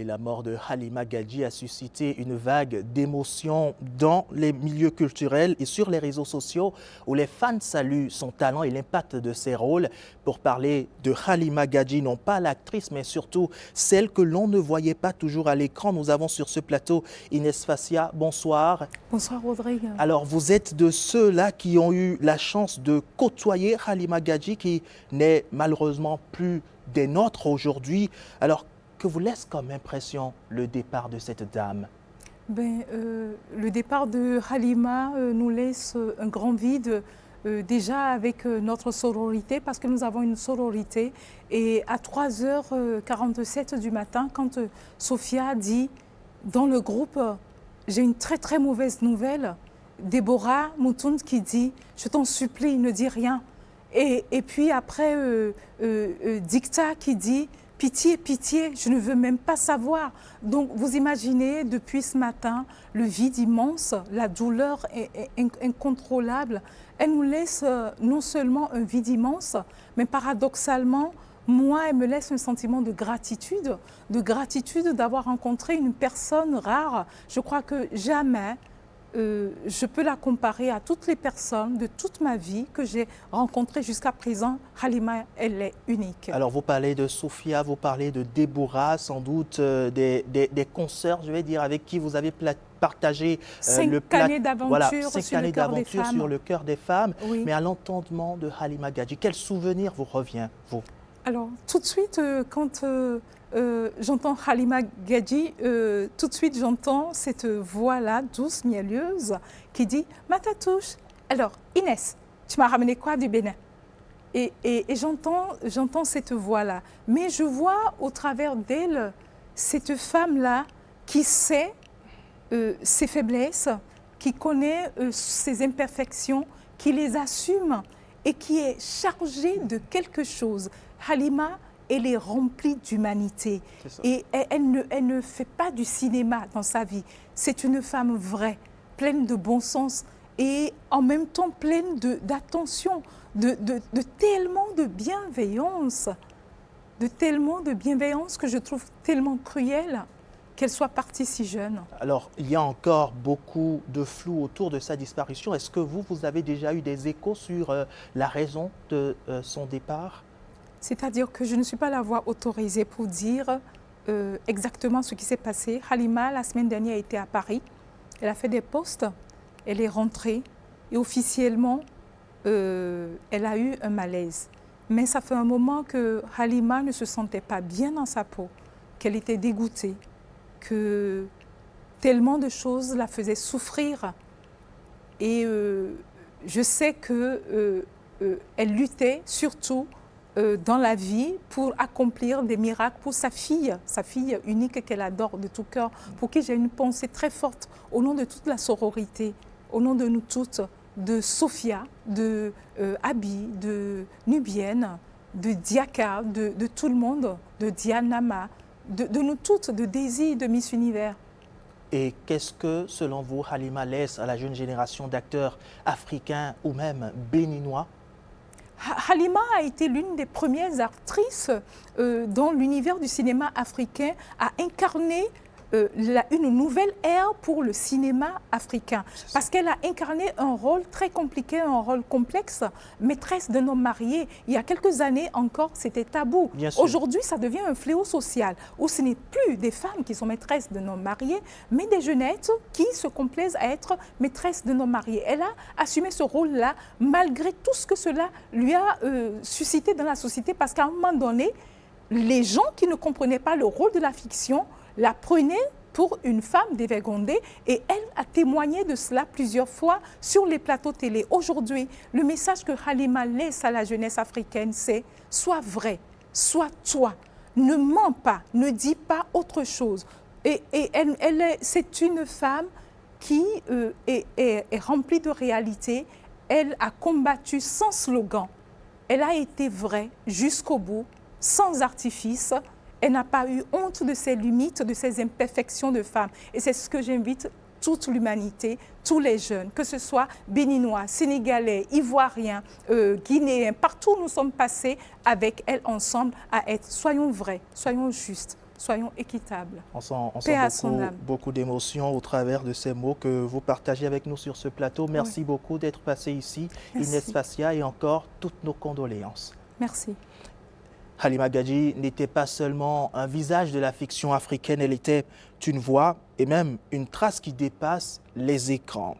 Et la mort de Halima Gadji a suscité une vague d'émotions dans les milieux culturels et sur les réseaux sociaux où les fans saluent son talent et l'impact de ses rôles. Pour parler de Halima Gadji, non pas l'actrice, mais surtout celle que l'on ne voyait pas toujours à l'écran, nous avons sur ce plateau Inès Fassia. Bonsoir. Bonsoir Rodrigue. Alors vous êtes de ceux-là qui ont eu la chance de côtoyer Halima Gadji qui n'est malheureusement plus des nôtres aujourd'hui. Alors que vous laisse comme impression le départ de cette dame? Le départ de Halima nous laisse un grand vide, déjà avec notre sororité, parce que nous avons une sororité. Et à 3h47 du matin, quand Sophia dit dans le groupe « J'ai une très très mauvaise nouvelle », Déborah Moutoun qui dit « Je t'en supplie, ne dis rien ». Et puis après, Dicta qui dit « Pitié, pitié, je ne veux même pas savoir ». Donc vous imaginez, depuis ce matin, le vide immense, la douleur est incontrôlable. Elle nous laisse non seulement un vide immense, mais paradoxalement, moi, elle me laisse un sentiment de gratitude d'avoir rencontré une personne rare. Je crois que jamais je peux la comparer à toutes les personnes de toute ma vie que j'ai rencontrées jusqu'à présent. Halima, elle est unique. Alors vous parlez de Sophia, vous parlez de Déborah, sans doute des consoeurs, je vais dire, avec qui vous avez partagé cinq années d'aventure sur le cœur des femmes. Oui. Mais à l'entendement de Halima Gadji, quel souvenir vous revient, vous? Alors, tout de suite, quand j'entends Halima Gadji, tout de suite j'entends cette voix-là, douce, mielleuse, qui dit « Matatouche, alors Inès, tu m'as ramené quoi du Bénin ?» Et j'entends cette voix-là. Mais je vois au travers d'elle cette femme-là qui sait ses faiblesses, qui connaît ses imperfections, qui les assume et qui est chargée de quelque chose. Halima, elle est remplie d'humanité et elle ne fait pas du cinéma dans sa vie. C'est une femme vraie, pleine de bon sens et en même temps pleine d'attention, de tellement de bienveillance, que je trouve tellement cruelle qu'elle soit partie si jeune. Alors, il y a encore beaucoup de flou autour de sa disparition. Est-ce que vous avez déjà eu des échos sur la raison de son départ? C'est-à-dire que je ne suis pas la voix autorisée pour dire exactement ce qui s'est passé. Halima, la semaine dernière, était à Paris. Elle a fait des postes, elle est rentrée et officiellement, elle a eu un malaise. Mais ça fait un moment que Halima ne se sentait pas bien dans sa peau, qu'elle était dégoûtée, que tellement de choses la faisaient souffrir. Et je sais qu'elle luttait surtout dans la vie pour accomplir des miracles pour sa fille unique qu'elle adore de tout cœur, pour qui j'ai une pensée très forte au nom de toute la sororité, au nom de nous toutes, de Sophia, de Abi, de Nubienne, de Diaka, de tout le monde, de Dianama, de nous toutes, de Daisy, de Miss Univers. Et qu'est-ce que, selon vous, Halima laisse à la jeune génération d'acteurs africains ou même béninois? Halima a été l'une des premières actrices dans l'univers du cinéma africain à incarner une nouvelle ère pour le cinéma africain. Parce qu'elle a incarné un rôle très compliqué, un rôle complexe, maîtresse d'un homme marié. Il y a quelques années encore, c'était tabou. Aujourd'hui, ça devient un fléau social, où ce n'est plus des femmes qui sont maîtresses d'un homme marié, mais des jeunettes qui se complaisent à être maîtresses d'un homme marié. Elle a assumé ce rôle-là, malgré tout ce que cela lui a suscité dans la société, parce qu'à un moment donné, les gens qui ne comprenaient pas le rôle de la fiction la prenait pour une femme dévergondée et elle a témoigné de cela plusieurs fois sur les plateaux télé. Aujourd'hui, le message que Halima laisse à la jeunesse africaine, c'est « sois vrai, sois toi, ne mens pas, ne dis pas autre chose ». Et c'est une femme qui est remplie de réalité. Elle a combattu sans slogan. Elle a été vraie jusqu'au bout, sans artifice. Elle n'a pas eu honte de ses limites, de ses imperfections de femme. Et c'est ce que j'invite toute l'humanité, tous les jeunes, que ce soit béninois, sénégalais, ivoiriens, guinéens, partout où nous sommes passés avec elle ensemble à être, soyons vrais, soyons justes, soyons équitables. On sent Paix à son âme. beaucoup d'émotions au travers de ces mots que vous partagez avec nous sur ce plateau. Merci beaucoup d'être passé ici, Inès Fassia, et encore toutes nos condoléances. Merci. Halima Gadji n'était pas seulement un visage de la fiction africaine, elle était une voix et même une trace qui dépasse les écrans.